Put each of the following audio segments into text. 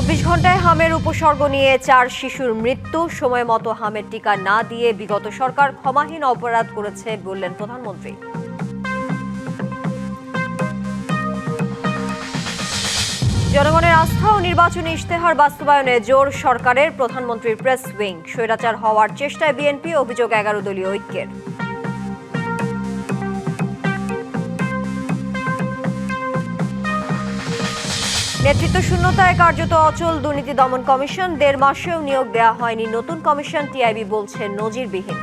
24 ঘন্টায় হামের উপসর্গ নিয়ে 4 শিশুর মৃত্যু। সময় মতো হামের টিকা না দিয়ে বিগত সরকার ক্ষমাহীন অপরাধ করেছে বললেন প্রধানমন্ত্রী। জনগণের আস্থা ও নির্বাচনী ইশতেহার বাস্তবায়নে জোর সরকারের, প্রধানমন্ত্রীর প্রেস উইং। স্বৈরাচার হওয়ার চেষ্টায় বিএনপি, অভিযোগ 11 দলীয় ঐক্যের। নেতৃত্ব শূন্যতায় কার্যত অচল দুর্নীতি দমন কমিশন। 1.5 মাসেও নিয়োগ দেওয়া হয়নি নতুন কমিশন, টিআইবি বলছে নজিরবিহীন।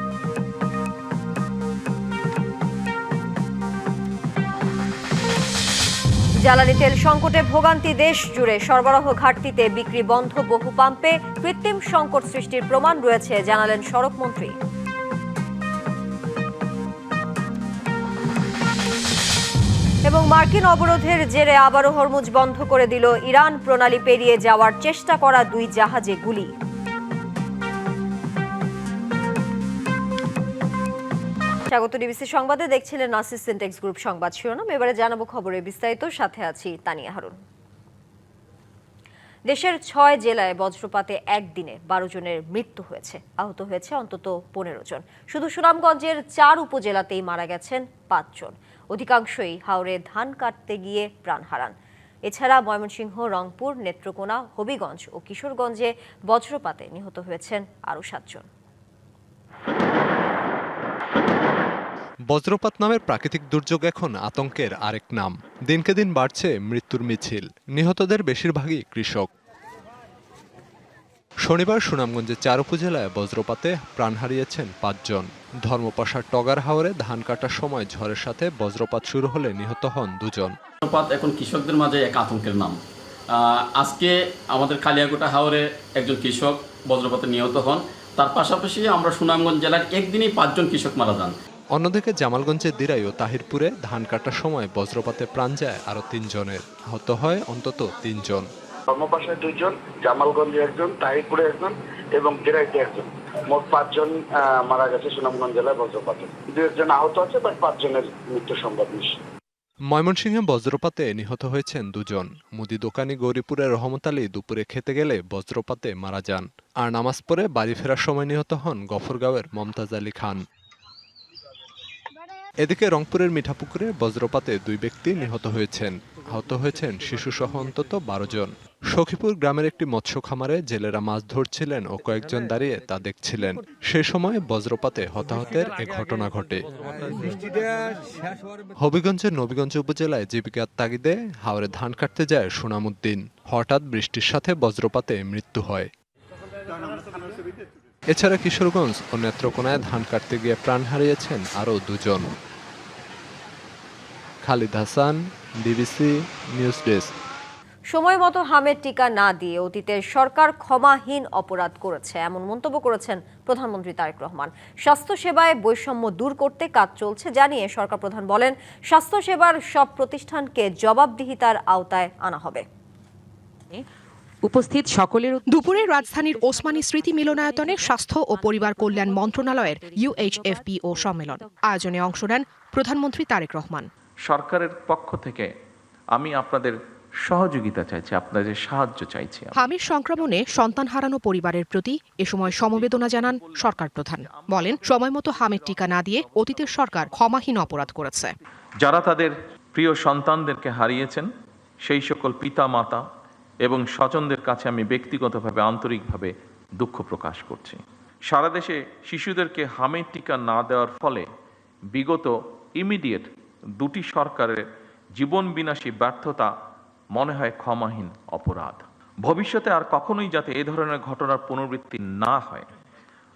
জ্বালানি তেল সংকটে ভোগান্তি দেশ জুড়ে, সরবরাহ ঘাটতিতে বিক্রি বন্ধ বহু পাম্পে। কৃত্রিম সংকট সৃষ্টির প্রমাণ রয়েছে জানালেন সড়কমন্ত্রী। এবং মার্কিন অবরোধের জেরে আবারও হরমুজ বন্ধ করে দিল ইরান। প্রণালী পেরিয়ে যাওয়ার চেষ্টা করা 2 জাহাজে গুলি। স্বাগত ডিবিসি সংবাদে, দেখছিলেন নাসির সিনটেক্স গ্রুপ সংবাদ শিরোনাম। এবারে জানাবো খবরের বিস্তারিত, সাথে আছি তানিয়া হারুন। দেশের 6 জেলায় বজ্রপাতে একদিনে 12 জনের মৃত্যু হয়েছে, আহত হয়েছে অন্তত 15 জন। শুধু সুনামগঞ্জের 4 উপজেলাতেই মারা গেছেন 5 জন। অধিকাংশই হাওরে ধান কাটতে গিয়ে প্রাণ হারান। এছাড়া ময়মনসিংহ, রংপুর, নেত্রকোনা, হবিগঞ্জ ও কিশোরগঞ্জে বজ্রপাতে নিহত হয়েছেন আরও 7 জন। বজ্রপাত নামের প্রাকৃতিক দুর্যোগ এখন আতঙ্কের আরেক নাম। দিনকে দিন বাড়ছে মৃত্যুর মিছিল। নিহতদের বেশিরভাগই কৃষক। শনিবার সুনামগঞ্জে 4 উপজেলায় বজ্রপাতে প্রাণ হারিয়েছেন 5 জন। ধর্মপাশার টগার হাওরে ধান কাটার সময় ঝড়ের সাথে বজ্রপাত শুরু হলে নিহত হন 2 জন। বজ্রপাত এখন কৃষকদের মাঝে এক আতঙ্কের নাম। আজকে আমাদের কালিয়াকোটা হাওরে একজন কৃষক বজ্রপাতে নিহত হন। তার পাশাপাশি আমরা সুনামগঞ্জ জেলার একদিনেই 5 জন কৃষক মারা যান। অন্যদিকে জামালগঞ্জের দিরাই ও তাহিরপুরে ধান কাটার সময় বজ্রপাতে প্রাণ যায় আরও 3 জনের। আহত হয় অন্তত 3 জন। ধর্মপাশায় 2 জন, জামালগঞ্জে 1 জন, তাহিরপুরে 1 জন এবং দিরাইতে 1 জন। মোট 5 জন মারা গেছে সুনামগঞ্জ জেলায় বজ্রপাতে। 2 জন আহত আছে, বাট 5 জনের মৃত্যু সম্ভব নিশ্চিত। ময়মনসিংহে বজ্রপাতে নিহত হয়েছেন 2 জন। মুদি দোকানি গৌরীপুরের রহমত আলী দুপুরে খেতে গেলে বজ্রপাতে মারা যান। আর নামাজ পড়ে বাড়ি ফেরার সময় নিহত হন গফরগাঁওয়ের মমতাজ আলী খান। এদিকে রংপুরের মিঠাপুকুরে বজ্রপাতে 2 ব্যক্তি নিহত হয়েছেন। আহত হয়েছেন শিশুসহ অন্তত 12 জন। সখীপুর গ্রামের একটি মৎস্য খামারে জেলেরা মাছ ধরছিলেন ও কয়েকজন দাঁড়িয়ে তা দেখছিলেন। সে সময় বজ্রপাতে হতাহতের এ ঘটনা ঘটে। হবিগঞ্জের নবীগঞ্জ উপজেলায় জীবিকার তাগিদে হাওরে ধান কাটতে যায় সুনামউদ্দিন। হঠাৎ বৃষ্টির সাথে বজ্রপাতে মৃত্যু হয়। এছাড়া কিশোরগঞ্জ ও নেত্রকোনায় ধান কাটতে গিয়ে প্রাণ হারিয়েছেন আরও 2 জন। Khalid Hasan, DBC news desk. সময় মতো হামের টিকা না দিয়ে অতীতের সরকার ক্ষমাহীন অপরাধ করেছে, এমন মন্তব্য করেছেন প্রধানমন্ত্রী তারেক রহমান। স্বাস্থ্যসেবায় বৈষম্য দূর করতে কাজ চলছে জানিয়ে সরকার প্রধান বলেন, স্বাস্থ্যসেবার সব প্রতিষ্ঠানকে জবাবদিহিতার আওতায় আনা হবে। উপস্থিত সকলের দুপুরে রাজধানীর ওসমানী স্মৃতি মিলনায়তনে স্বাস্থ্য ও পরিবার কল্যাণ মন্ত্রণালয়ের UHFPO সম্মেলন আয়োজনে অংশ নেন প্রধানমন্ত্রী তারেক রহমান। সরকারের পক্ষ থেকে আমি আপনাদের সহযোগিতা চাইছি, আপনাদের সাহায্য চাইছি। হামের সংক্রমণে সন্তান হারানো পরিবারের প্রতি এ সময় সমবেদনা জানান সরকার প্রধান। বলেন, সময়মতো হামের টিকা না দিয়ে অতীতের সরকার ক্ষমাহীন অপরাধ করেছে। যারা তাদের প্রিয় সন্তানদেরকে হারিয়েছেন সেই সকল পিতা মাতা এবং স্বজনদের কাছে আমি ব্যক্তিগতভাবে আন্তরিকভাবে দুঃখ প্রকাশ করছি। সারা দেশে শিশুদেরকে হামের টিকা না দেওয়ার ফলে বিগত ইমিডিয়েট 2টি সরকারের জীবন বিনাশী ব্যর্থতা মনে হয় ক্ষমাহীন অপরাধ। ভবিষ্যতে আর কখনোই যাতে এ ধরনের ঘটনার পুনরাবৃত্তি না হয়,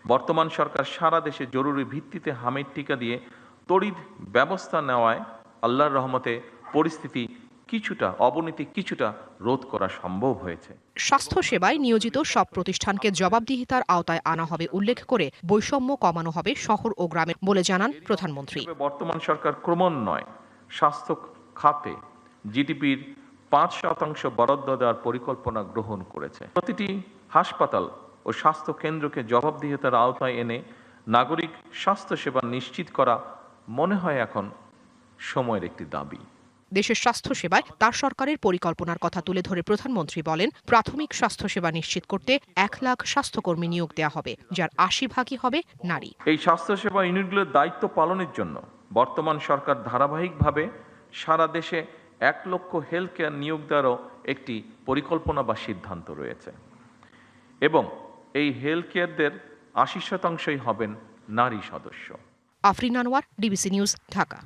বর্তমান সরকার সারা দেশে জরুরি ভিত্তিতে হামের টিকা দিয়ে তড়িৎ ব্যবস্থা নেওয়ায় আল্লাহর রহমতে পরিস্থিতি অবনতি কিছুটা রোধ করা সম্ভব হয়েছে। স্বাস্থ্যসেবায় নিয়োজিত সব প্রতিষ্ঠানকে জবাবদিহিতার আওতায় আনা হবে উল্লেখ করে বৈষম্য কমানো হবে শহর ও গ্রামে বলে জানান প্রধানমন্ত্রী। বর্তমান সরকার ক্রমান্বয়ে স্বাস্থ্য খাতে জিডিপির 5% বরাদ্দ দেওয়ার পরিকল্পনা গ্রহণ করেছে। প্রতিটি হাসপাতাল ও স্বাস্থ্য কেন্দ্রকে জবাবদিহিতার আওতায় এনে নাগরিক স্বাস্থ্যসেবা নিশ্চিত করা মনে হয় এখন সময়ের একটি দাবি। দেশের স্বাস্থ্যসেবায় তার সরকারের পরিকল্পনার কথা তুলে ধরে প্রধানমন্ত্রী বলেন, প্রাথমিক স্বাস্থ্যসেবা নিশ্চিত করতে 1 লাখ স্বাস্থ্যকর্মী নিয়োগ দেওয়া হবে, যার 80% হবে নারী। এই স্বাস্থ্যসেবা ইউনিটগুলোর দায়িত্ব পালনের জন্য বর্তমান সরকার ধারাবাহিকভাবে সারা দেশে 1 লক্ষ হেলথ কেয়ার নিয়োগ দেওয়ারও একটি পরিকল্পনা বা সিদ্ধান্ত রয়েছে এবং এই হেলথ কেয়ারদের 80% হবেন নারী সদস্য। Afrin Anwar, DBC news, Dhaka.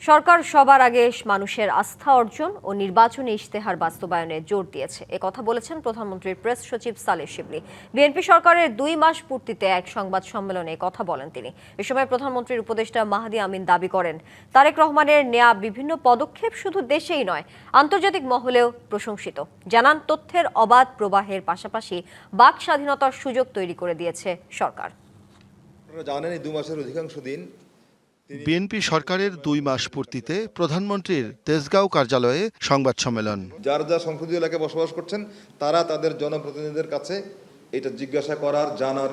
সরকার সবার আগে মানুষের আস্থা অর্জন ও নির্বাচনী ইশতেহার বাস্তবায়নে জোর দিয়েছে, কথা বলেছেন প্রধানমন্ত্রীর প্রেস সচিব সালেহ শিবলি। বিএনপি সরকারের 2 মাস পূর্তিতে এক সংবাদ সম্মেলনে কথা বলেন তিনি। এ সময় প্রধানমন্ত্রীর উপদেষ্টা মাহাদি আমিন দাবি করেন, তারেক রহমানের নেয়া বিভিন্ন পদক্ষেপ শুধু দেশেই নয়, আন্তর্জাতিক মহলেও প্রশংসিত। জানান, তথ্যের অবাধ প্রবাহের পাশাপাশি বাক স্বাধীনতার সুযোগ তৈরি করে দিয়েছে সরকার। আপনারা জানেন, এই 2 মাসের অধিকাংশ দিন বিএনপি সরকারের 2 মাস পূর্তিতে প্রধানমন্ত্রীর তেজগাঁও কার্যালয়ে সংবাদ সম্মেলন। যারা সংসদীয় এলাকায় বসবাস করছেন তারা তাদের জনপ্রতিনিধিদের কাছে এটা জিজ্ঞাসা করার, জানার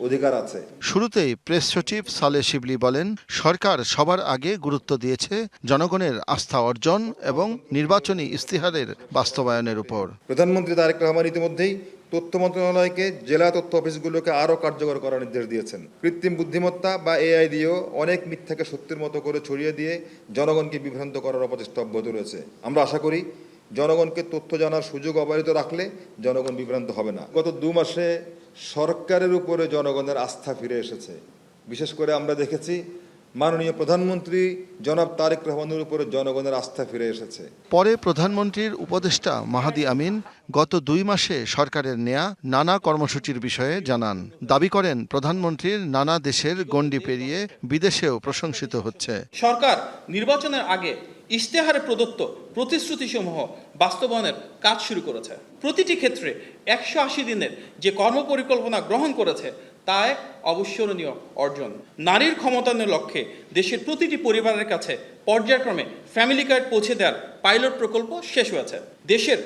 অধিকার আছে। শুরুতেই প্রেস সচিব সালেহ শিবলি বলেন, সরকার সবার আগে গুরুত্ব দিয়েছে জনগণের আস্থা অর্জন এবং নির্বাচনী ইশতেহারের বাস্তবায়নের উপর। প্রধানমন্ত্রী তারেক রহমান ইতিমধ্যেই তথ্য মন্ত্রণালয়কে জেলা তথ্য অফিসগুলোকে আরও কার্যকর করার নির্দেশ দিয়েছেন। কৃত্রিম বুদ্ধিমত্তা বা এআই দিয়েও অনেক মিথ্যাকে সত্যের মতো করে ছড়িয়ে দিয়ে জনগণকে বিভ্রান্ত করার অপচেষ্টা অব্যাহত রয়েছে। আমরা আশা করি জনগণকে তথ্য জানার সুযোগ অবারিত রাখলে জনগণ বিভ্রান্ত হবে না। গত 2 মাসে সরকারের উপরে জনগণের আস্থা ফিরে এসেছে। বিশেষ করে আমরা দেখেছি মাননীয় প্রধানমন্ত্রী জনাব তারেক রহমানের উপরে জনগণের আস্থা ফিরে এসেছে। পরে প্রধানমন্ত্রীর উপদেষ্টা মাহাদি আমিন গত 2 মাসে সরকারের নেয়া নানা কর্মসূচির বিষয়ে জানান। দাবি করেন, প্রধানমন্ত্রীর নানা দেশের গণ্ডি পেরিয়ে বিদেশেও প্রশংসিত হচ্ছে। সরকার নির্বাচনের আগে ইশতেহারে প্রদত্ত প্রতিশ্রুতিসমূহ বাস্তবায়নের কাজ শুরু করেছে। প্রতিটি ক্ষেত্রে 180 দিনের যে কর্মপরিকল্পনা গ্রহণ করেছে তা এক অবিস্মরণীয় অর্জন। নারীর ক্ষমতায়নের লক্ষ্যে দেশের প্রতিটি পরিবারের কাছে পর্যায়ক্রমে ফ্যামিলি কার্ড পৌঁছে দেওয়ার পাইলট প্রকল্প শেষ হয়েছে। দেশের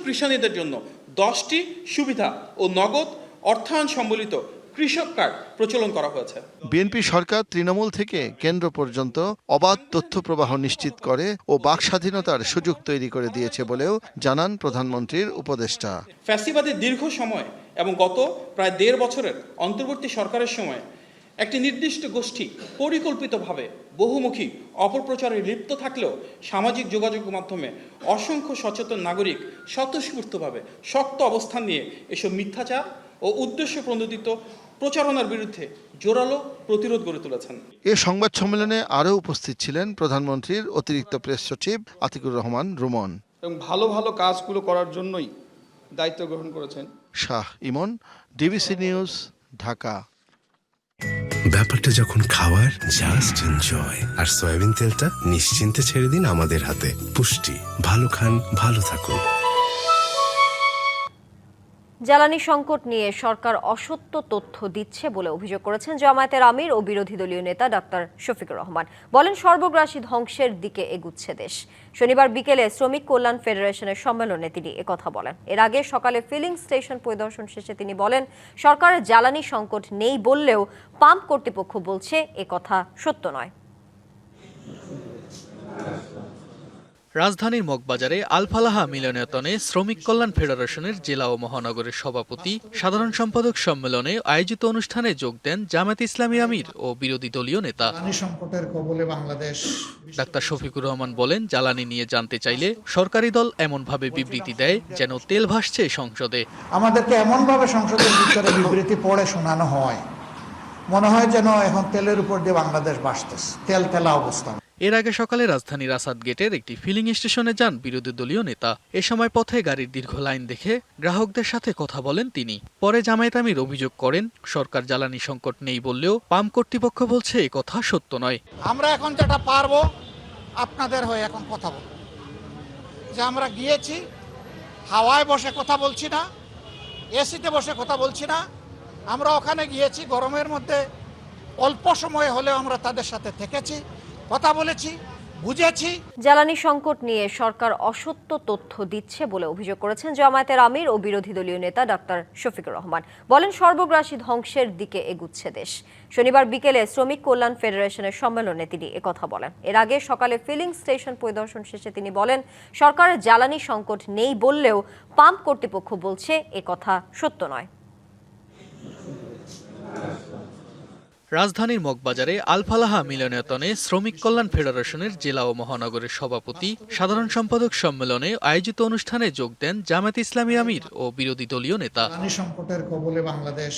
কৃষানীদের জন্য 10টি সুবিধা ও নগদ অর্থায়ন সম্বলিত কৃষক কার্ড প্রচলন করা হয়েছে। বিএনপি সরকার তৃণমূল থেকে কেন্দ্র পর্যন্ত অবাধ তথ্য প্রবাহ নিশ্চিত করে ও বাক স্বাধীনতার সুযোগ তৈরি করে দিয়েছে বলেও জানান প্রধানমন্ত্রীর উপদেষ্টা। ফ্যাসিবাদের দীর্ঘ সময় এবং গত প্রায় 1.5 বছরের অন্তর্বর্তী সরকারের সময় একটি নির্দিষ্ট গোষ্ঠী পরিকল্পিতভাবে বহুমুখী অপপ্রচারে লিপ্ত থাকলেও সামাজিক যোগাযোগ মাধ্যমে অসংখ্য সচেতন নাগরিক স্বতঃস্ফূর্তভাবে শক্ত অবস্থান নিয়ে এসব মিথ্যাচার ও উদ্দেশ্য প্রণোদিত প্রচারণার বিরুদ্ধে জোরালো প্রতিরোধ গড়ে তুলেছেন। এ সংবাদ সম্মেলনে আরও উপস্থিত ছিলেন প্রধানমন্ত্রীর অতিরিক্ত প্রেস সচিব আতিকুর রহমান রুমন। এবং ভালো ভালো কাজগুলো করার জন্যই দায়িত্ব গ্রহণ করেছেন। শাহ ইমন, ডিবিসি নিউজ, ঢাকা। ব্যাপারটা যখন খাওয়ার, জাস্ট এনজয়। আর সয়াবিন তেলটা নিশ্চিন্তে ছেড়ে দিন আমাদের হাতে। পুষ্টি, ভালো খান, ভালো থাকুন। জ্বালানি সংকট নিয়ে সরকার অসত্য তথ্য দিচ্ছে বলে অভিযোগ করেছেন জামায়াতের আমির ও বিরোধী দলীয় নেতা ডাক্তার শফিকুর রহমান। বলেন, সর্বগ্রাসী ধ্বংসের দিকে এগুচ্ছে দেশ। শনিবার বিকেলে শ্রমিক কল্যাণ ফেডারেশনের সম্মেলনে তিনি একথা বলেন। এর আগে সকালে ফিলিং স্টেশন পরিদর্শন শেষে তিনি বলেন, সরকারের জ্বালানি সংকট নেই বললেও পাম্প কর্তৃপক্ষ বলছে একথা সত্য নয়। রাজধানীর মগবাজারে আলফালাহা মিলনায়তনে শ্রমিক কল্যাণ ফেডারেশনের জেলা ও মহানগরের সভাপতি সাধারণ সম্পাদক সম্মেলনে আয়োজিত অনুষ্ঠানে যোগ দেন জামায়াত ইসলামী আমির ও বিরোধী দলীয় নেতা। সংকটের কবলে বাংলাদেশ। ডাক্তার শফিকুর রহমান বলেন, জ্বালানি নিয়ে জানতে চাইলে সরকারি দল এমনভাবে বিবৃতি দেয় যেন তেল ভাসছে সংসদে। আমাদেরকে এমনভাবে সংসদের ভিতরে বিবৃতি পড়ে শোনানো হয়, মনে হয় যেন এখন তেলের উপর দিয়ে বাংলাদেশ ভাসতেছে, তেলা অবস্থা। এর আগে সকালে রাজধানীর আসাদ গেটের একটি ফিলিং স্টেশনে যান বিরোধী দলীয় নেতা। এ সময় পথে গাড়ির দীর্ঘ লাইন দেখে গ্রাহকদের সাথে কথা বলেন তিনি। পরে জামায়াত আমির অভিযোগ করেন, সরকার জ্বালানি সংকট নেই বললেও পাম্প কর্তৃপক্ষ বলছে এ কথা সত্য নয়। আমরা এখন যেটা পারবো আপনাদের হয়ে এখন কথা বলবো যে আমরা গিয়েছি, হাওয়ায় বসে কথা বলছি না, এসিতে বসে কথা বলছি না। আমরা ওখানে গিয়েছি গরমের মধ্যে, অল্প সময় হলেও আমরা তাদের সাথে থেকেছি, কথা বলেছি, বুঝেছি। জ্বালানি সংকট নিয়ে সরকার অসত্য তথ্য দিচ্ছে বলে অভিযোগ করেছেন জামায়াতের আমির ও বিরোধী দলীয় নেতা ডাক্তার শফিকুর রহমান। বলেন, সর্বগ্রাসী ধ্বংসের দিকে এগুচ্ছে দেশ। শনিবার বিকেলে শ্রমিক কল্যাণ ফেডারেশনের সম্মেলনে তিনি একথা বলেন। এর আগে সকালে ফিলিং স্টেশন পরিদর্শন শেষে তিনি বলেন, সরকারের জ্বালানি সংকট নেই বললেও পাম্প কর্তৃপক্ষ বলছে একথা সত্য নয়। রাজধানীর মগবাজারে আলফালাহা মিলনায়তনে শ্রমিক কল্যাণ ফেডারেশনের জেলা ও মহানগরের সভাপতি সাধারণ সম্পাদক সম্মেলনে আয়োজিত অনুষ্ঠানে যোগ দেন জামায়াত ইসলামী আমির ও বিরোধী দলীয় নেতা। সংকটের কবলে বাংলাদেশ।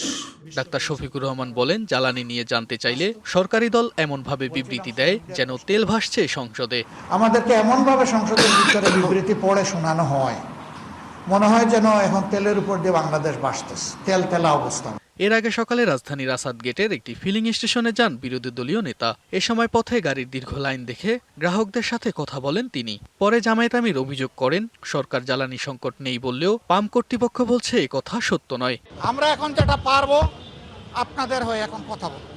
ডাক্তার শফিকুর রহমান বলেন, জ্বালানি নিয়ে জানতে চাইলে সরকারি দল এমনভাবে বিবৃতি দেয় যেন তেল ভাসছে সংসদে। আমাদেরকে এমনভাবে সংসদের ভিতরে বিবৃতি পড়ে শোনানো হয়, মনে হয় যেন এখন তেলের উপর দিয়ে বাংলাদেশ ভাসতেছে, তেলা অবস্থা। এর আগে সকালে রাজধানীর আসাদ গেটের একটি ফিলিং স্টেশনে যান বিরোধী দলীয় নেতা। এ সময় পথে গাড়ির দীর্ঘ লাইন দেখে গ্রাহকদের সাথে কথা বলেন তিনি। পরে জামায়াত আমির অভিযোগ করেন, সরকার জ্বালানি সংকট নেই বললেও পাম্প কর্তৃপক্ষ বলছে এ কথা সত্য নয়। আমরা এখন যেটা পারবো আপনাদের হয়ে এখন কথা বলবো,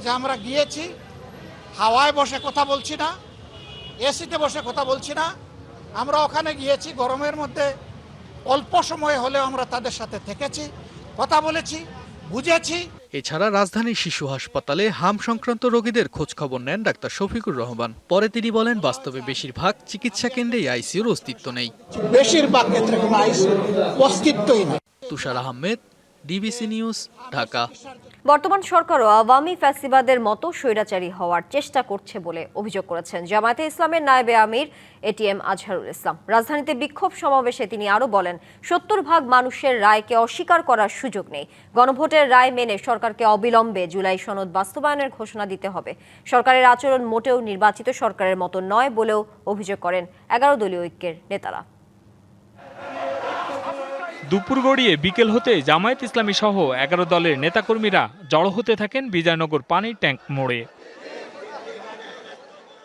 যে আমরা গিয়েছি, হাওয়ায় বসে কথা বলছি না, এসিতে বসে কথা বলছি না। আমরা ওখানে গিয়েছি গরমের মধ্যে, অল্প সময় হলেও আমরা তাদের সাথে থেকেছি, কথা বলেছি, বুঝেছি। এছাড়া রাজধানীর শিশু হাসপাতালে হাম সংক্রান্ত রোগীদের খোঁজ খবর নেন ডাক্তার শফিকুর রহমান। পরে তিনি বলেন, বাস্তবে বেশিরভাগ চিকিৎসা কেন্দ্রেই আইসিইউর অস্তিত্ব নেই। বেশিরভাগ ক্ষেত্রে কোনো আইসিইউর অস্তিত্বই নেই। তুষার আহমেদ, ডিবিসি নিউজ, ঢাকা। বর্তমান সরকারও আওয়ামী ফ্যাসিবাদের মতো স্বৈরাচারী হওয়ার চেষ্টা করছে বলে অভিযোগ করেছেন জামায়াতে ইসলামের নায়েবে আমির এটিএম আজহারুল ইসলাম। রাজধানীতে বিক্ষোভ সমাবেশে তিনি আরও বলেন, 70% মানুষের রায়কে অস্বীকার করার সুযোগ নেই। গণভোটের রায় মেনে সরকারকে অবিলম্বে জুলাই সনদ বাস্তবায়নের ঘোষণা দিতে হবে। সরকারের আচরণ মোটেও নির্বাচিত সরকারের মতো নয় বলেও অভিযোগ করেন 11 দলীয় ঐক্যের নেতারা। দুপুর গড়িয়ে বিকেল হতে জামায়াত ইসলামী সহ 11 দলের নেতাকর্মীরা জড়ো হতে থাকেন বিজয়নগর পানির ট্যাঙ্ক মোড়ে।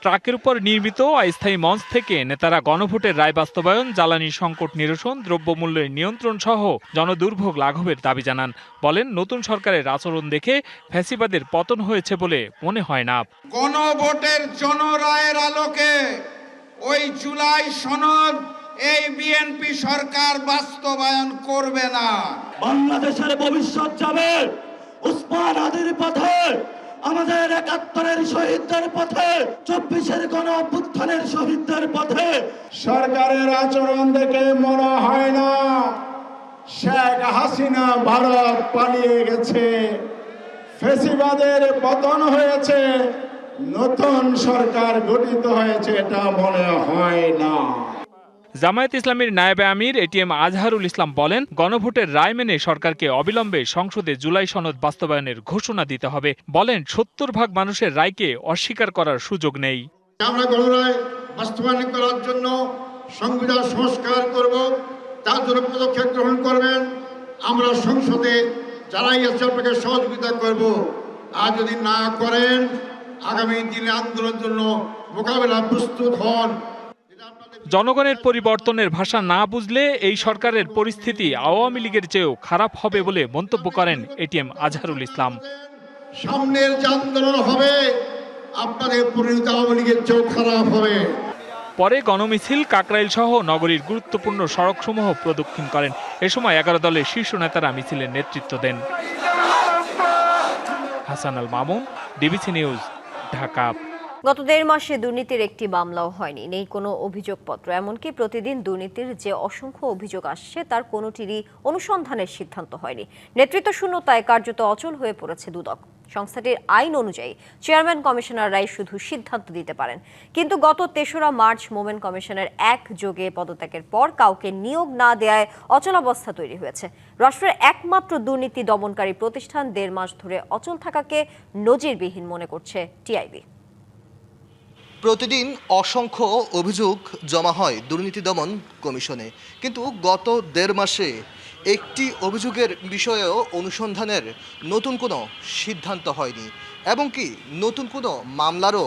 ট্রাকের উপর নির্মিত অস্থায়ী মঞ্চ থেকে নেতারা গণভোটের রায় বাস্তবায়ন, জ্বালানি সংকট নিরসন, দ্রব্যমূল্যের নিয়ন্ত্রণ সহ জনদুর্ভোগ লাঘবের দাবি জানান। বলেন, নতুন সরকারের আচরণ দেখে ফ্যাসিবাদের পতন হয়েছে বলে মনে হয় না। গণভোটের জনরায়ের আলোকে ওই জুলাই সনদ এই বিএনপি সরকার বাস্তবায়ন করবে না। বাংলাদেশের ভবিষ্যৎ যাবে উসমান আদির পথে, আমাদের 71-এর শহীদদের পথে, 24-এর গণ অভ্যুত্থানের শহীদদের পথে। সরকারের আচরণ দেখে মনে হয় না শেখ হাসিনা ভারত পালিয়ে গেছে, ফ্যাসিবাদের পতন হয়েছে, নতুন সরকার গঠিত হয়েছে, এটা মনে হয় না। জামায়াত ইসলামীর নায়েবে আমির এটিএম আজহারুল ইসলাম বলেন, গণভোটের রায় মেনে সরকারকে অবিলম্বে সংসদে জুলাই সনদ বাস্তবায়নের ঘোষণা দিতে হবে। বলেন, 70% মানুষের রায়কে অস্বীকার করার সুযোগ নেই। আমরা গণরায় বাস্তবায়ন করার জন্য সংবিধান সংস্কার করব, তার জন্য পদক্ষেপ গ্রহণ করবেন। আমরা সংসদে যারাই আছে আপনাকে সহযোগিতা করব। আর যদি না করেন, আগামী দিনে আন্দোলনের জন্য মোকাবেলা প্রস্তুত হন। জনগণের পরিবর্তনের ভাষা না বুঝলে এই সরকারের পরিস্থিতি আওয়ামী লীগের চেয়েও খারাপ হবে বলে মন্তব্য করেন এটিএম আজহারুল ইসলাম। সামনের যে আন্দোলন হবে, আপনাদের পরিণতি আওয়ামী লীগের চেয়েও খারাপ হবে। পরে গণমিছিল কাকরাইল সহ নগরীর গুরুত্বপূর্ণ সড়কসমূহ প্রদক্ষিণ করেন। এ সময় 11 দলের শীর্ষ নেতারা মিছিলের নেতৃত্ব দেন। Hasan Al Mamun, DBC news, Dhaka. গত 1.5 মাসে দুর্নীতির একটি মামলাও হয়নি, নেই কোনো অভিযোগপত্র। এমনকি প্রতিদিন দুর্নীতির যে অসংখ্য অভিযোগ আসছে তার কোনোটিরই অনুসন্ধানের সিদ্ধান্ত হয়নি। নেতৃত্ব শূন্যতায় কার্যত অচল হয়ে পড়েছে দুদক। সংস্থাটির আইন অনুযায়ী চেয়ারম্যান কমিশনাররাই শুধু সিদ্ধান্ত দিতে পারেন। কিন্তু গত 3রা মার্চ মোমেন কমিশনের একযোগে পদত্যাগের পর কাউকে নিয়োগ না দেয়ায় অচলাবস্থা তৈরি হয়েছে। রাষ্ট্রের একমাত্র দুর্নীতি দমনকারী প্রতিষ্ঠান 1.5 মাস ধরে অচল থাকাকে নজিরবিহীন মনে করছে টিআইবি। প্রতিদিন অসংখ্য অভিযোগ জমা হয় দুর্নীতি দমন কমিশনে, কিন্তু গত 1.5 মাসে একটি অভিযোগের বিষয়েও অনুসন্ধানের নতুন কোনো সিদ্ধান্ত হয়নি এবং কি নতুন কোনো মামলারও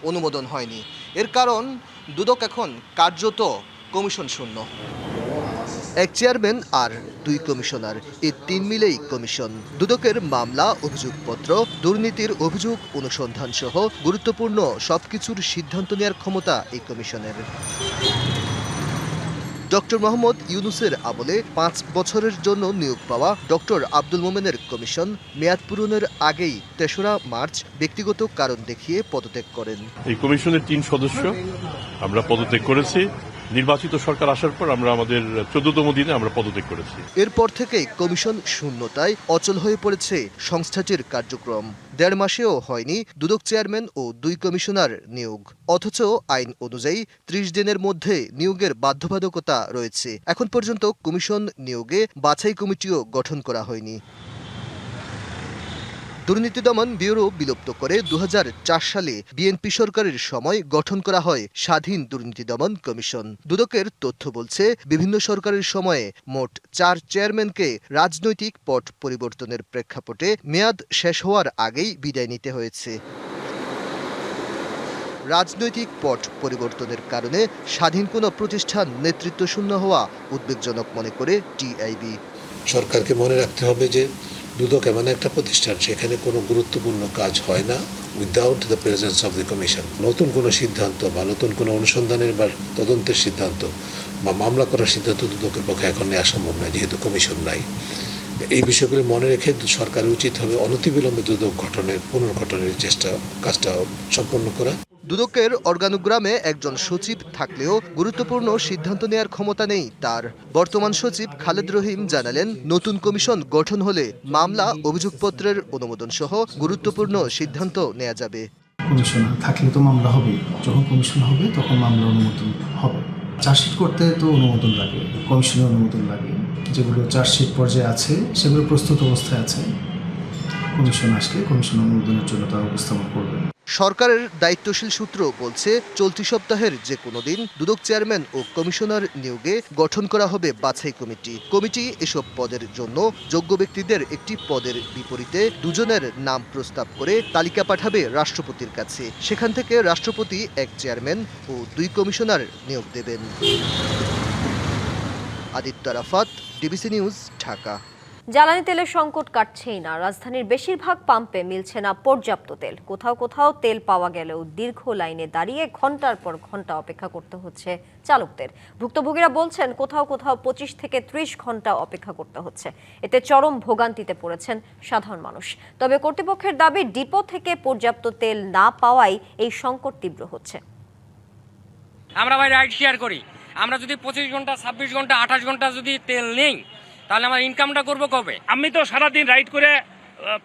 অনুমোদন হয়নি। এর কারণ দুদক এখন কার্যত কমিশন শূন্য। এক চেয়ারম্যান আর 2 কমিশনার, এই 3 মিলেই কমিশন। দুদকের মামলা, অভিযোগপত্র, দুর্নীতির অভিযোগ অনুসন্ধান সহ গুরুত্বপূর্ণ সবকিছুর সিদ্ধান্ত নেওয়ার ক্ষমতা এই কমিশনের। ডক্টর মোহাম্মদ ইউনূসের আমলে 5 বছরের জন্য নিয়োগ পাওয়া ডক্টর আব্দুল মোমেনের কমিশন মেয়াদ পূরণের আগেই 3রা মার্চ ব্যক্তিগত কারণ দেখিয়ে পদত্যাগ করেন। এই কমিশনের 3 সদস্য আমরা পদত্যাগ করেছি। নির্বাচিত সরকার আসার পর আমরা আমাদের 14তম দিনে আমরা পদত্যাগ করেছি। এরপর থেকে কমিশন শূন্যতায় অচল হয়ে পড়েছে সংস্থাটির কার্যক্রম। 1.5 মাসেও হয়নি দুদক চেয়ারম্যান ও 2 কমিশনার নিয়োগ, অথচ আইন অনুযায়ী 30 দিনের মধ্যে নিয়োগের বাধ্যবাধকতা রয়েছে। এখন পর্যন্ত কমিশন নিয়োগে বাছাই কমিটিও গঠন করা হয়নি। দুর্নীতি দমন ব্যুরো বিলুপ্ত করে 2004 সালে বিএনপি সরকারের সময় গঠন করা হয় স্বাধীন দুর্নীতি দমন কমিশন। দুদকের তথ্য বলছে, বিভিন্ন সরকারের সময়ে মোট 4 চেয়ারম্যানকে রাজনৈতিক পট পরিবর্তনের প্রেক্ষাপটে মেয়াদ শেষ হওয়ার আগেই বিদায় নিতে হয়েছে। রাজনৈতিক পট পরিবর্তনের কারণে স্বাধীন কোনো প্রতিষ্ঠান নেতৃত্ব শূন্য হওয়া উদ্বেগজনক মনে করে টিআইবি। সরকারকে মনে রাখতে হবে যে দুদক এমন একটা প্রতিষ্ঠান, সেখানে কোনো গুরুত্বপূর্ণ কাজ হয় না without the presence of the commission. নতুন কোনো সিদ্ধান্ত বা নতুন কোনো অনুসন্ধানের বা তদন্তের সিদ্ধান্ত বা মামলা করার সিদ্ধান্ত দুদকের পক্ষে এখন নেওয়া সম্ভব নয়, যেহেতু কমিশন নাই। এই বিষয়গুলি মনে রেখে সরকারের উচিত হবে অনতিবিলম্বে দুদক পুনর্গঠনের কাজটা সম্পন্ন করা। দুদকের অর্গানোগ্রামে একজন সচিব থাকলেও গুরুত্বপূর্ণ সিদ্ধান্ত নেয়ার ক্ষমতা নেই তার। বর্তমান সচিব খালেদ রহিম জানালেন, নতুন কমিশন গঠন হলে মামলা, অভিযোগপত্রের অনুমোদন সহ গুরুত্বপূর্ণ সিদ্ধান্ত নেওয়া যাবে। কমিশনার থাকলে তো মামলা হবে, যখন কমিশন হবে তখন মামলা অনুমোদন হবে। চার্জশিট করতে তো অনুমোদন লাগে, কমিশনের অনুমোদন লাগে। যেগুলো চার্জশিট পর্যায়ে আছে সেগুলো প্রস্তুত অবস্থায় আছে। কমিশন আসলে কমিশন অনুমোদনের জন্য তারা উপস্থাপন করবে। সরকারের দায়িত্বশীল সূত্র বলছে, চলতি সপ্তাহের যে কোনো দিন দুদক চেয়ারম্যান ও কমিশনার নিয়োগে গঠন করা হবে বাছাই কমিটি। কমিটি এসব পদের জন্য যোগ্য ব্যক্তিদের একটি পদের বিপরীতে 2 জনের নাম প্রস্তাব করে তালিকা পাঠাবে রাষ্ট্রপতির কাছে। সেখান থেকে রাষ্ট্রপতি 1 চেয়ারম্যান ও 2 কমিশনার নিয়োগ দেবেন। Aditya Rafat, DBC news, Dhaka. জ্বালানি তেলের সংকট কাটছেই না। রাজধানীর বেশিরভাগ পাম্পে মিলছে না পর্যাপ্ত তেল। কোথাও কোথাও তেল পাওয়া গেলেও দীর্ঘ লাইনে দাঁড়িয়ে ঘন্টার পর ঘন্টা অপেক্ষা করতে হচ্ছে চালকদের। ভুক্তভোগীরা বলছেন, কোথাও কোথাও 25 থেকে 30 ঘন্টা অপেক্ষা করতে হচ্ছে। এতে চরম ভোগান্তিতে পড়েছেন সাধারণ মানুষ। তবে কর্তৃপক্ষের দাবি, ডিপো থেকে পর্যাপ্ত তেল না পাওয়ায় এই সংকট তীব্র হচ্ছে। আমরা ভাই রাইড শেয়ার করি, আমরা যদি 25 ঘন্টা, 26 ঘন্টা, 28 ঘন্টা যদি তেল নেই, তাহলে আমার ইনকামটা করবো কবে? আমি তো সারাদিন রাইড করে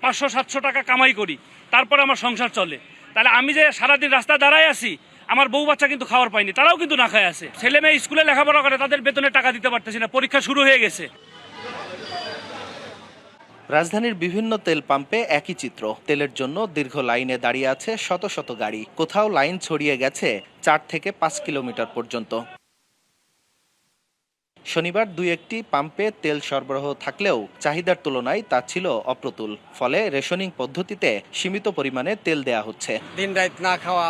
500-700 টাকা কামাই করি, তারপরে আমার সংসার চলে। তাহলে আমি যে সারাদিন রাস্তায় দাঁড়ায় আছি, আমার বউ বাচ্চা কিন্তু খাওয়ার পাইনি, তারাও কিন্তু না খায় আছে। ছেলে মেয়ে স্কুলে লেখাপড়া করে, তাদের বেতনের টাকা দিতে পারতেছি না, পরীক্ষা শুরু হয়ে গেছে। রাজধানীর বিভিন্ন তেল পাম্পে একই চিত্র। তেলের জন্য দীর্ঘ লাইনে দাঁড়িয়ে আছে শত শত গাড়ি। কোথাও লাইন ছড়িয়ে গেছে 4 থেকে 5 কিলোমিটার পর্যন্ত। শনিবার 2-1টি পাম্পে তেল সরবরাহ থাকলেও চাহিদার তুলনায় তা ছিল অপ্রতুল। ফলে রেশনিং পদ্ধতিতে সীমিত পরিমাণে তেল দেয়া হচ্ছে। দিন রাত না খাওয়া,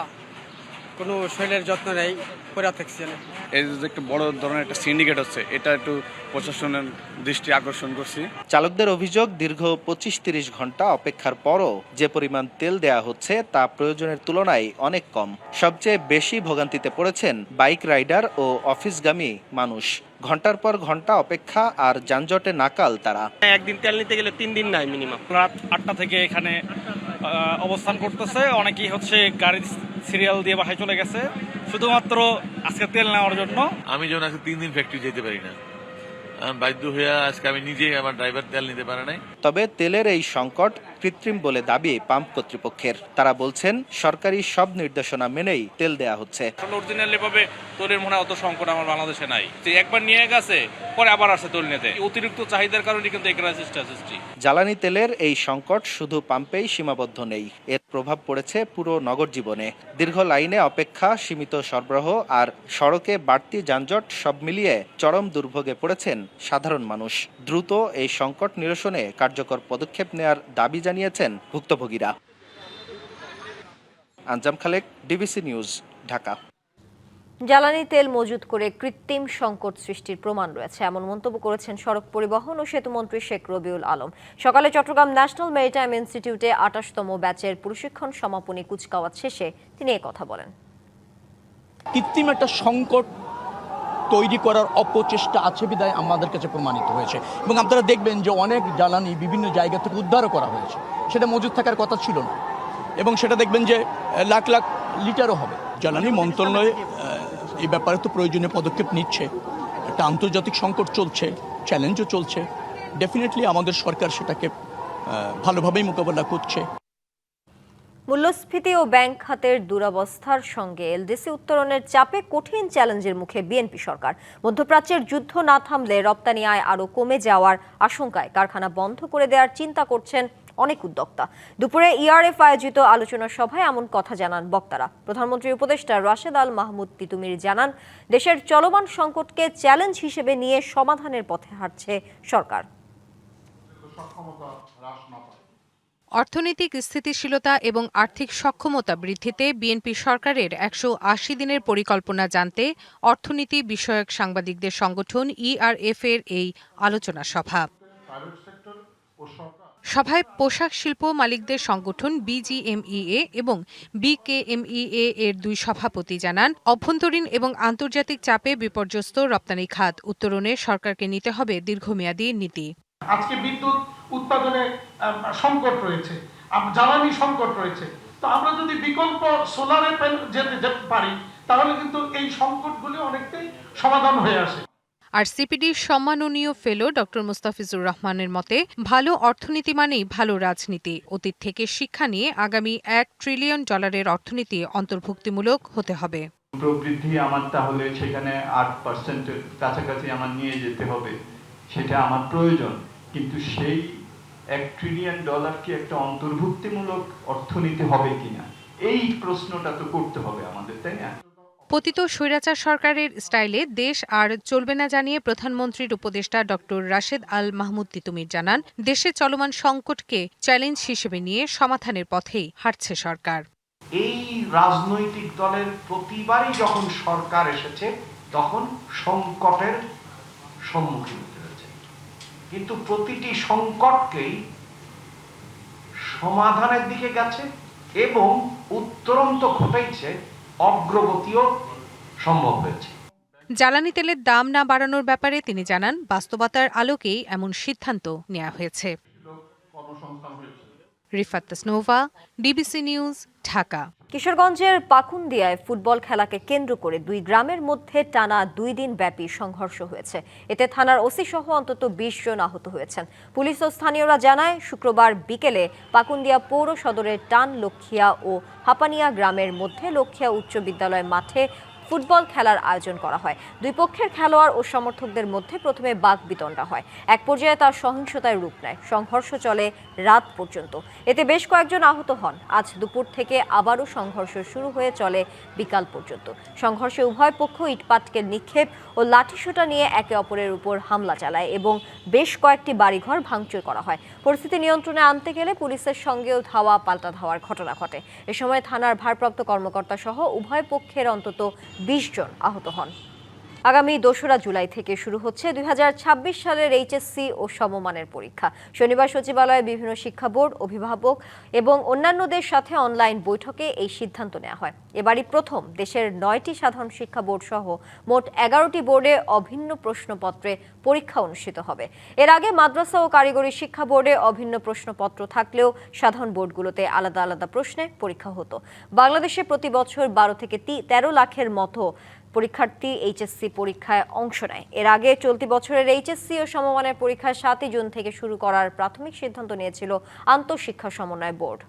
কোনো শরীরের যত্ন নেই, পড়ে থাকছে না। এই যে একটা বড় ধরনের একটা সিন্ডিকেট হচ্ছে, এটা একটু প্রশাসনের দৃষ্টি আকর্ষণ করছি। চালকদের অভিযোগ, দীর্ঘ 25-30 ঘন্টা অপেক্ষার পরও যে পরিমাণ তেল দেয়া হচ্ছে তা প্রয়োজনের তুলনায় অনেক কম। সবচেয়ে বেশি ভোগান্তিতে পড়েছেন বাইক রাইডার ও অফিসগামী মানুষ। ঘন্টার পর ঘন্টা অপেক্ষা আর যানজটে নাকাল তারা। একদিন তেল নিতে গেলে 3 দিন নাই মিনিমাম। রাত 8টা থেকে এখানে অবস্থান করতেছে, অনেকেই হচ্ছে গাড়ির সিরিয়াল দিয়ে বাসায় চলে গেছে শুধুমাত্র আজকে তেল নেওয়ার জন্য। আমি যখন আজকে 3 দিন ফ্যাক্টরি যেতে পারি না, বাধ্য হয়ে আজকে আমি নিজেই আমার ড্রাইভার তেল নিতে পারে নাই। তবে তেলের এই সংকট কৃত্রিম বলে দাবি পাম্প কর্তৃপক্ষের। তারা বলছেন, সরকারি সব নির্দেশনা মেনেই তেল দেয়া হচ্ছে। অরিজিনালি ভাবে তেলের মনে অত সংকট আমার বাংলাদেশে নাই। একবার নিয়ে গেছে, পরে আবার আসে তেল নিতে। অতিরিক্ত চাহিদার কারণে কিন্তু এই ক্রাইসিসটা সৃষ্টি। জ্বালানি তেলের এই সংকট শুধু পাম্পেই সীমাবদ্ধ নেই, এর প্রভাব পড়েছে পুরো নগর জীবনে। দীর্ঘ লাইনে অপেক্ষা, সীমিত সরবরাহ আর সড়কে বাড়তি যানজট সব মিলিয়ে চরম দুর্ভোগে পড়েছেন সাধারণ মানুষ। দ্রুত এই সংকট নিরসনে কার্যকর পদক্ষেপ নেয়ার দাবি জানিয়েছেন ভুক্তভোগীরা। আঞ্জাম খালেক, ডিবিসি নিউজ, ঢাকা। জ্বালানি তেল মজুত করে কৃত্রিম সংকট সৃষ্টির প্রমাণ রয়েছে, এমন মন্তব্য করেছেন সড়ক পরিবহন ও সেতুমন্ত্রী শেখ রবিউল আলম। সকালে চট্টগ্রাম ন্যাশনাল মেরিটাইম ইনস্টিটিউটে 28তম ব্যাচের প্রশিক্ষণ সমাপনী কুচকাওয়াজ শেষে তিনি কথা বলেন। কৃত্রিম একটা সংকট তৈরি করার অপচেষ্টা আছে বিধায় আমাদের কাছে প্রমাণিত হয়েছে, এবং আপনারা দেখবেন যে অনেক জ্বালানি বিভিন্ন জায়গা থেকে উদ্ধারও করা হয়েছে, সেটা মজুত থাকার কথা ছিল না, এবং সেটা দেখবেন যে লাখ লাখ লিটারও হবে। জ্বালানি মন্ত্রণালয় এই ব্যাপারে তো প্রয়োজনীয় পদক্ষেপ নিচ্ছে, একটা আন্তর্জাতিক সংকট চলছে, চ্যালেঞ্জও চলছে, ডেফিনেটলি আমাদের সরকার সেটাকে ভালোভাবেই মোকাবেলা করছে। মূল্যস্ফীতি ও ব্যাংক খাতের দুরবস্থার সঙ্গে এলডিসি উত্তরণের চাপে কঠিন চ্যালেঞ্জের মুখে বিএনপি সরকার। মধ্যপ্রাচ্যের যুদ্ধ না থামলে রপ্তানি আয় আরও কমে যাওয়ার আশঙ্কায় কারখানা বন্ধ করে দেওয়ার চিন্তা করছেন অনেক উদ্যোক্তা। দুপুরে ইআরএফ আয়োজিত আলোচনা সভায় এমন কথা জানান বক্তারা। প্রধানমন্ত্রীর উপদেষ্টা রাশেদ আল মাহমুদ তিতুমির জানান, দেশের চলমান সংকটকে চ্যালেঞ্জ হিসেবে নিয়ে সমাধানের পথে হাঁটছে সরকার। অর্থনৈতিক স্থিতিশীলতা এবং আর্থিক সক্ষমতা বৃদ্ধিতে বিএনপি সরকারের 180 দিনের পরিকল্পনা জানতে অর্থনীতি বিষয়ক সাংবাদিকদের সংগঠন ইআরএফ এর এই আলোচনা সভা। সভায় পোশাক শিল্প মালিকদের সংগঠন বিজিএমইএ এবং বিকেএমইএ এর 2 সভাপতি জানান, অভ্যন্তরীণ এবং আন্তর্জাতিক চাপে বিপর্যস্ত রপ্তানি খাত উত্তরণে সরকারকে নিতে হবে দীর্ঘমেয়াদী নীতি। আজকে বিদ্যুৎ উৎপাদনে সংকট রয়েছে, জ্বালানি সংকট রয়েছে, তো আমরা যদি বিকল্প সোলারে যেতে পারি তাহলে কিন্তু এই সংকটগুলি অনেকটাই সমাধান হয়ে আসে। আর সিপিডির সম্মাননীয় ফেলো ডক্টর মুস্তাফিজুর রহমানের মতে, ভালো অর্থনীতি মানেই ভালো রাজনীতি। অতীত থেকে শিক্ষা নিয়ে আগামী $1 ট্রিলিয়ন অর্থনীতি অন্তর্ভুক্তিমূলক হতে হবে। প্রবৃদ্ধি আমার তাহলে সেখানে 8% কাছাকাছি আমার নিয়ে যেতে হবে, সেটা আমার প্রয়োজন, কিন্তু সেই $1 ট্রিলিয়ন কি একটা অন্তর্ভুক্তিমূলক অর্থনীতি হবে কিনা, এই প্রশ্নটা তো করতে হবে আমাদের, তাই না? পতিত স্বৈরাচার সরকারের স্টাইলে দেশ আর চলবে না জানিয়ে প্রধানমন্ত্রীর উপদেষ্টা ডক্টর রাশেদ আল মাহমুদ তিতুমির জানান, দেশে চলমান সংকটকে চ্যালেঞ্জ হিসেবে নিয়ে সমাধানের পথেই হাঁটছে সরকার। এই রাজনৈতিক দলের প্রতিবারই যখন সরকার এসেছে তখন সংকটের সম্মুখীন হতে হয়েছে, কিন্তু প্রতিটি সংকটকেই সমাধানের দিকে গেছে এবং উত্তরণ তো ঘটেছে, অগ্রগতিও সম্ভব হয়েছে। জ্বালানি তেলের দাম না বাড়ানোর ব্যাপারে তিনি জানান, বাস্তবতার আলোকেই এমন সিদ্ধান্ত নেওয়া হয়েছে। Rifat Tasnova, DBC news, Dhaka. কিশোরগঞ্জের পাকুন্দিয়ায় ফুটবল খেলাকে কেন্দ্র করে 2 গ্রামের মধ্যে টানা 2 দিন ব্যাপী সংঘর্ষ হয়েছে। এতে থানার ওসি সহ অন্তত 20 জন আহত হয়েছেন। পুলিশ ও স্থানীয়রা জানায়, শুক্রবার বিকেলে পাকুন্দিয়া পৌর সদরের টান লক্ষিয়া ও হাপানিয়া গ্রামের মধ্যে লক্ষিয়া উচ্চ বিদ্যালয় মাঠে ফুটবল খেলার আয়োজন করা হয়। 2 পক্ষের খেলোয়াড় ও সমর্থকদের মধ্যে প্রথমে বাকবিতণ্ডা হয়, এক পর্যায়ে তার সহিংসতায় রূপ নেয়। সংঘর্ষ চলে রাত পর্যন্ত, এতে বেশ কয়েকজন আহত হন। আজ দুপুর থেকে আবারও সংঘর্ষ শুরু হয়ে চলে বিকাল পর্যন্ত। সংঘর্ষে উভয় পক্ষ ইটপাটকেল নিক্ষেপ ও লাঠিসোঁটা নিয়ে একে অপরের উপর হামলা চালায় এবং বেশ কয়েকটি বাড়িঘর ভাঙচুর করা হয়। পরিস্থিতি নিয়ন্ত্রণে আনতে গেলে পুলিশের সঙ্গেও ধাওয়া পাল্টা ধাওয়ার ঘটনা ঘটে। এ সময় থানার ভারপ্রাপ্ত কর্মকর্তা সহ উভয় পক্ষের অন্তত 20 জন আহত হন। আগামী 2রা জুলাই থেকে শুরু হচ্ছে 2026 সালের এইচএসসি ও সমমানের পরীক্ষা। শনিবার সচিবালয়ে বিভিন্ন শিক্ষা বোর্ড, অভিভাবক এবং অন্যান্যদের সাথে অনলাইন বৈঠকে এই সিদ্ধান্ত নেওয়া হয়। এবারই প্রথম দেশের 9টি সাধারণ শিক্ষা বোর্ড সহ মোট 11টি বোর্ডে অভিন্ন প্রশ্নপত্রে পরীক্ষা অনুষ্ঠিত হবে। এর আগে মাদ্রাসা ও কারিগরি শিক্ষা বোর্ডে অভিন্ন প্রশ্নপত্র থাকলেও সাধারণ বোর্ডগুলোতে আলাদা আলাদা প্রশ্নে পরীক্ষা হতো। বাংলাদেশে প্রতি বছর 12 থেকে 13 লাখের মতো পরীক্ষার্থী এইচএসসি পরীক্ষায় অংশ নেয়। এর আগে চলতি বছরের এইচএসসি ও সমমানের পরীক্ষা 7 জুন থেকে শুরু করার প্রাথমিক সিদ্ধান্ত নিয়েছিল আন্তঃশিক্ষা সমন্বয় board.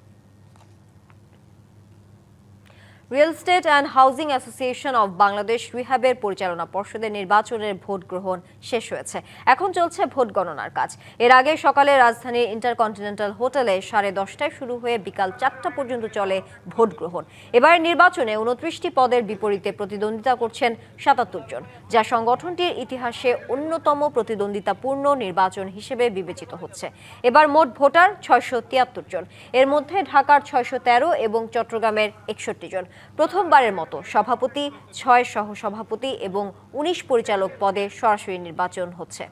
Real estate and housing association of Bangladesh রিহ্যাবের পরিচালনা পর্ষদের নির্বাচনের ভোট গ্রহণ শেষ হয়েছে। এখন চলছে ভোট গণনার কাজ। এর আগে সকালে রাজধানীর ইন্টারকন্টিনেন্টাল হোটেলে 10:30টায় শুরু হয়ে বিকাল 4টা পর্যন্ত চলে ভোট গ্রহণ। এবারের নির্বাচনে 29টি পদের বিপরীতে প্রতিদ্বন্দ্বিতা করছেন 77 জন, যা সংগঠনটির ইতিহাসে অন্যতম প্রতিদ্বন্দ্বিতাপূর্ণ নির্বাচন হিসেবে বিবেচিত হচ্ছে। এবার মোট ভোটার 673 জন, এর মধ্যে ঢাকার 613 এবং চট্টগ্রামের 61 জন। প্রথমবারের মতো সভাপতি, 6 সহসভাপতি এবং 19 পরিচালক পদে সরাসরি নির্বাচন হচ্ছে।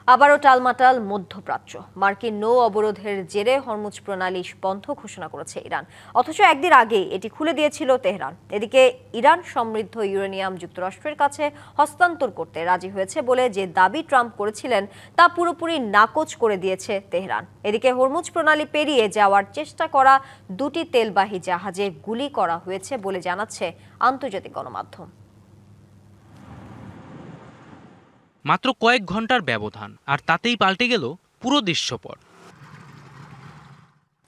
আবারও টালমাটাল মধ্যপ্রাচ্য। মার্কিন নৌ অবরোধের জেরে হরমুজ প্রণালী বন্ধ ঘোষণা করেছে ইরান, অথচ একদিন আগেই এটি খুলে দিয়েছিল তেহরান। এদিকে ইরান সমৃদ্ধ ইউরেনিয়াম যুক্তরাষ্ট্রের কাছে হস্তান্তর করতে রাজি হয়েছে বলে যে দাবি ট্রাম্প করেছিলেন তা পুরোপুরি নাকচ করে দিয়েছে তেহরান। এদিকে হরমুজ প্রণালী পেরিয়ে যাওয়ার চেষ্টা করা 2টি তেলবাহী জাহাজে গুলি করা হয়েছে বলে জানাচ্ছে আন্তর্জাতিক গণমাধ্যম। মাত্র কয়েক ঘন্টার ব্যবধান, আর তাতেই পাল্টে গেল পুরো দৃশ্যপট।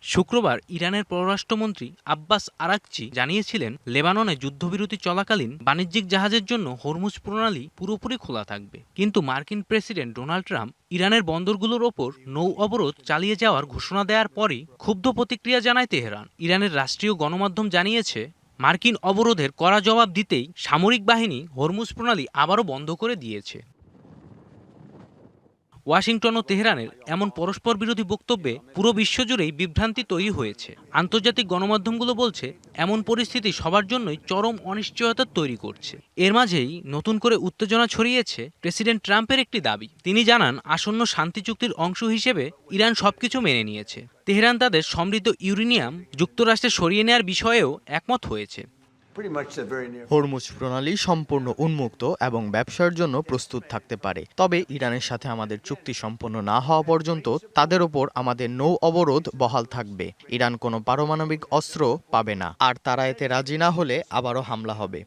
শুক্রবার ইরানের পররাষ্ট্রমন্ত্রী আব্বাস আরাকচি জানিয়েছিলেন, লেবাননে যুদ্ধবিরতি চলাকালীন বাণিজ্যিক জাহাজের জন্য হরমুজ প্রণালী পুরোপুরি খোলা থাকবে। কিন্তু মার্কিন প্রেসিডেন্ট ডোনাল্ড ট্রাম্প ইরানের বন্দরগুলোর ওপর নৌ অবরোধ চালিয়ে যাওয়ার ঘোষণা দেওয়ার পরই ক্ষুব্ধ প্রতিক্রিয়া জানায় তেহরান। ইরানের রাষ্ট্রীয় গণমাধ্যম জানিয়েছে, মার্কিন অবরোধের কড়া জবাব দিতেই সামরিক বাহিনী হরমুজ প্রণালী আবারও বন্ধ করে দিয়েছে। ওয়াশিংটন ও তেহরানের এমন পরস্পর বিরোধী বক্তব্যে পুরো বিশ্বজুড়েই বিভ্রান্তি তৈরি হয়েছে। আন্তর্জাতিক গণমাধ্যমগুলো বলছে, এমন পরিস্থিতি সবার জন্যই চরম অনিশ্চয়তা তৈরি করছে। এর মাঝেই নতুন করে উত্তেজনা ছড়িয়েছে প্রেসিডেন্ট ট্রাম্পের একটি দাবি। তিনি জানান, আসন্ন শান্তি চুক্তির অংশ হিসেবে ইরান সবকিছু মেনে নিয়েছে। তেহরান তাদের সমৃদ্ধ ইউরেনিয়াম যুক্তরাষ্ট্রে সরিয়ে নেওয়ার বিষয়েও একমত হয়েছে। হরমুজ প্রণালী সম্পূর্ণ উন্মুক্ত এবং ব্যবসার জন্য প্রস্তুত থাকতে পারে, তবে ইরানের সাথে আমাদের চুক্তি সম্পন্ন না হওয়া পর্যন্ত তাদের ওপর আমাদের নৌ অবরোধ বহাল থাকবে। ইরান কোনো পারমাণবিক অস্ত্র পাবে না, আর তারা এতে রাজি না হলে আবারও হামলা হবে।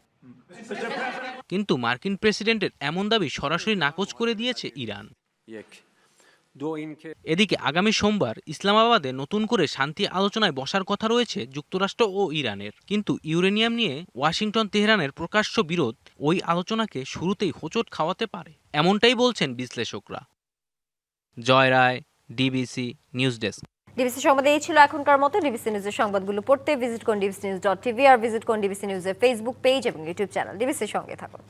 কিন্তু মার্কিন প্রেসিডেন্টের এমন দাবি সরাসরি নাকচ করে দিয়েছে ইরান। এদিকে আগামী সোমবার ইসলামাবাদে নতুন করে শান্তি আলোচনায় বসার কথা রয়েছে যুক্তরাষ্ট্র ও ইরানের। কিন্তু ইউরেনিয়াম নিয়ে ওয়াশিংটন তেহরানের প্রকাশ্য বিরোধ ওই আলোচনাকে শুরুতেই হোঁচট খাওয়াতে পারে, এমনটাই বলছেন বিশ্লেষকরা। জয় রায়, ডিবিসি নিউজ ডেস্ক। ডিবিসি সংবাদে এই ছিল এখনকার মতো। ডিবিসি নিউজের সংবাদগুলো পড়তে ভিজিট করুন dbcnews.tv আর ভিজিট করুন ডিবিসি নিউজের ফেসবুক পেজ এবং ইউটিউব চ্যানেল। ডিবিসির সঙ্গে থাকুন।